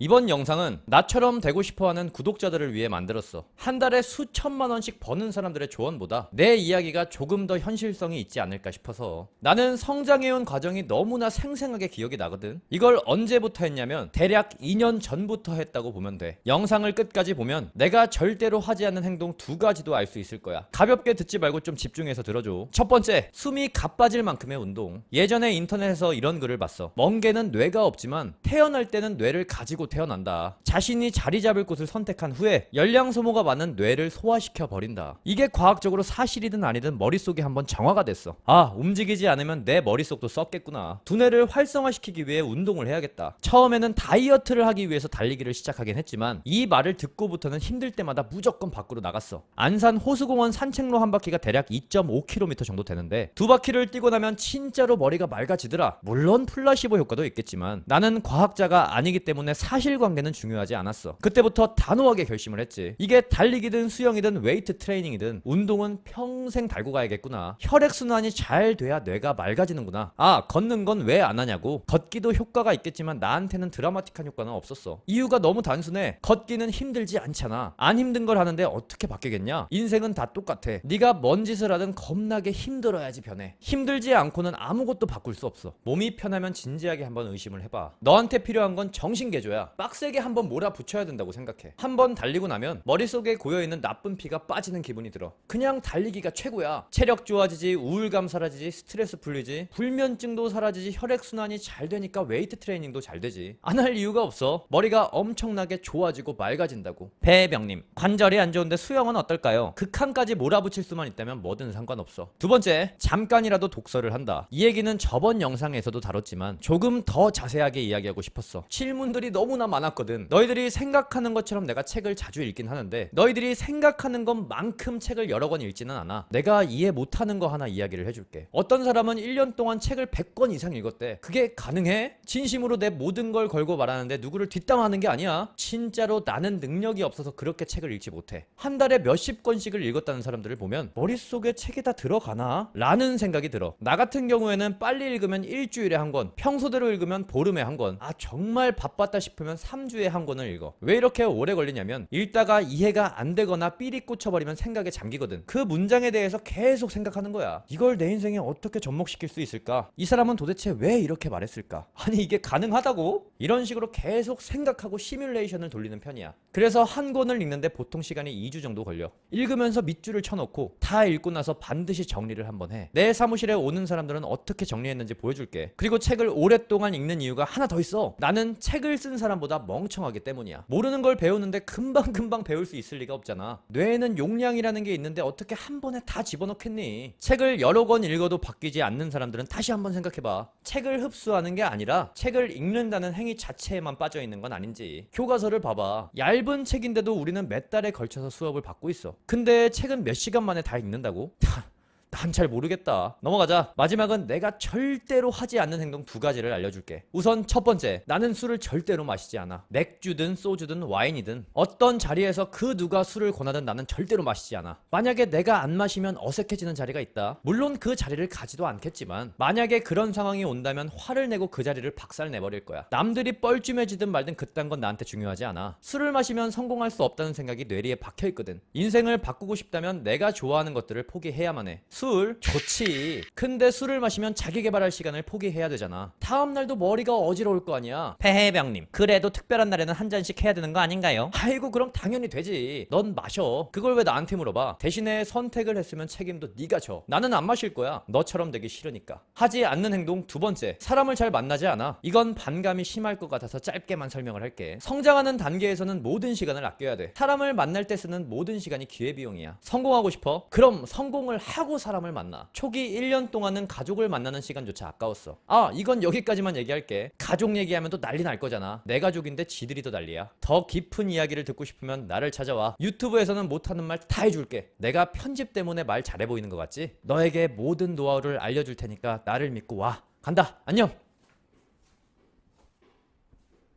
이번 영상은 나처럼 되고 싶어하는 구독자들을 위해 만들었어. 한 달에 수천만 원씩 버는 사람들의 조언보다 내 이야기가 조금 더 현실성이 있지 않을까 싶어서. 나는 성장해온 과정이 너무나 생생하게 기억이 나거든. 이걸 언제부터 했냐면 대략 2년 전부터 했다고 보면 돼. 영상을 끝까지 보면 내가 절대로 하지 않는 행동 2가지도 알 수 있을 거야. 가볍게 듣지 말고 좀 집중해서 들어줘. 첫 번째, 숨이 가빠질 만큼의 운동. 예전에 인터넷에서 이런 글을 봤어. 멍게는 뇌가 없지만 태어날 때는 뇌를 가지고 태어난다. 자신이 자리 잡을 곳을 선택한 후에 열량 소모가 많은 뇌를 소화시켜 버린다. 이게 과학적으로 사실이든 아니든 머릿속에 한번 정화가 됐어. 아, 움직이지 않으면 내 머릿속도 썩겠구나. 두뇌를 활성화시키기 위해 운동을 해야겠다. 처음에는 다이어트를 하기 위해서 달리기를 시작하긴 했지만 이 말을 듣고부터는 힘들 때마다 무조건 밖으로 나갔어. 안산 호수공원 산책로 한 바퀴가 대략 2.5km 정도 되는데 2바퀴를 뛰고 나면 진짜로 머리가 맑아지더라. 물론 플라시보 효과도 있겠지만 나는 과학자가 아니기 때문에 사실관계는 중요하지 않았어. 그때부터 단호하게 결심을 했지. 이게 달리기든 수영이든 웨이트 트레이닝이든 운동은 평생 달고 가야겠구나. 혈액순환이 잘 돼야 뇌가 맑아지는구나. 아, 걷는 건 왜 안 하냐고. 걷기도 효과가 있겠지만 나한테는 드라마틱한 효과는 없었어. 이유가 너무 단순해. 걷기는 힘들지 않잖아. 안 힘든 걸 하는데 어떻게 바뀌겠냐? 인생은 다 똑같아. 네가 뭔 짓을 하든 겁나게 힘들어야지 변해. 힘들지 않고는 아무것도 바꿀 수 없어. 몸이 편하면 진지하게 한번 의심을 해봐. 너한테 필요한 건 정신개조야. 빡세게 한번 몰아붙여야 된다고 생각해. 한번 달리고 나면 머릿속에 고여있는 나쁜 피가 빠지는 기분이 들어. 그냥 달리기가 최고야. 체력 좋아지지, 우울감 사라지지, 스트레스 풀리지, 불면증도 사라지지, 혈액순환이 잘 되니까 웨이트 트레이닝도 잘 되지. 안 할 이유가 없어. 머리가 엄청나게 좋아지고 맑아진다고. 배병님, 관절이 안 좋은데 수영은 어떨까요? 극한까지 몰아붙일 수만 있다면 뭐든 상관없어. 두 번째, 잠깐이라도 독서를 한다. 이 얘기는 저번 영상에서도 다뤘지만 조금 더 자세하게 이야기하고 싶었어. 질문들이 너무나 많았거든. 너희들이 생각하는 것처럼 내가 책을 자주 읽긴 하는데 너희들이 생각하는 것만큼 책을 여러 권 읽지는 않아. 내가 이해 못하는 거 하나 이야기를 해줄게. 어떤 사람은 1년 동안 책을 100권 이상 읽었대. 그게 가능해? 진심으로 내 모든 걸 걸고 말하는데 누구를 뒷담화하는 게 아니야. 진짜로 나는 능력이 없어서 그렇게 책을 읽지 못해. 한 달에 몇십 권씩을 읽었다는 사람들을 보면 머릿속에 책이 다 들어가나? 라는 생각이 들어. 나 같은 경우에는 빨리 읽으면 일주일에 한 권, 평소대로 읽으면 보름에 한 권, 아 정말 바빴다 싶으면 3주에 한 권을 읽어. 왜 이렇게 오래 걸리냐면 읽다가 이해가 안 되거나 삘이 꽂혀버리면 생각에 잠기거든. 그 문장에 대해서 계속 생각하는 거야. 이걸 내 인생에 어떻게 접목시킬 수 있을까? 이 사람은 도대체 왜 이렇게 말했을까? 아니 이게 가능하다고? 이런 식으로 계속 생각하고 시뮬레이션을 돌리는 편이야. 그래서 한 권을 읽는데 보통 시간이 2주 정도 걸려. 읽으면서 밑줄을 쳐놓고 다 읽고 나서 반드시 정리를 한번 해. 내 사무실에 오는 사람들은 어떻게 정리했는지 보여줄게. 그리고 책을 오랫동안 읽는 이유가 하나 더 있어. 나는 책을 쓴 사람보다 멍청하기 때문이야. 모르는 걸 배우는데 금방금방 배울 수 있을 리가 없잖아. 뇌에는 용량이라는 게 있는데 어떻게 한 번에 다 집어넣겠니? 책을 여러 권 읽어도 바뀌지 않는 사람들은 다시 한번 생각해봐. 책을 흡수하는 게 아니라 책을 읽는다는 행위 자체에만 빠져있는 건 아닌지. 교과서를 봐봐. 얇은 책인데도 우리는 몇 달에 걸쳐서 수업을 받고 있어. 근데 책은 몇 시간 만에 다 읽는다고? 난 잘 모르겠다. 넘어가자. 마지막은 내가 절대로 하지 않는 행동 2가지를 알려줄게. 우선 첫 번째, 나는 술을 절대로 마시지 않아. 맥주든 소주든 와인이든 어떤 자리에서 그 누가 술을 권하든 나는 절대로 마시지 않아. 만약에 내가 안 마시면 어색해지는 자리가 있다. 물론 그 자리를 가지도 않겠지만 만약에 그런 상황이 온다면 화를 내고 그 자리를 박살내버릴 거야. 남들이 뻘쭘해지든 말든 그딴 건 나한테 중요하지 않아. 술을 마시면 성공할 수 없다는 생각이 뇌리에 박혀있거든. 인생을 바꾸고 싶다면 내가 좋아하는 것들을 포기해야만 해. 술 좋지. 근데 술을 마시면 자기 개발할 시간을 포기해야 되잖아. 다음날도 머리가 어지러울 거 아니야. 폐해병님, 그래도 특별한 날에는 한 잔씩 해야 되는 거 아닌가요? 아이고 그럼 당연히 되지. 넌 마셔. 그걸 왜 나한테 물어봐? 대신에 선택을 했으면 책임도 네가 져. 나는 안 마실 거야. 너처럼 되기 싫으니까. 하지 않는 행동 2번째, 사람을 잘 만나지 않아. 이건 반감이 심할 것 같아서 짧게만 설명을 할게. 성장하는 단계에서는 모든 시간을 아껴야 돼. 사람을 만날 때 쓰는 모든 시간이 기회비용이야. 성공하고 싶어? 그럼 성공을 하고 사람을 만나. 초기 1년 동안은 가족을 만나는 시간조차 아까웠어. 아, 이건 여기까지만 얘기할게. 가족 얘기하면 또 난리 날 거잖아. 내 가족인데 지들이 더 난리야. 더 깊은 이야기를 듣고 싶으면 나를 찾아와. 유튜브에서는 못하는 말 다 해줄게. 내가 편집 때문에 말 잘해 보이는 것 같지? 너에게 모든 노하우를 알려줄 테니까 나를 믿고 와. 간다. 안녕.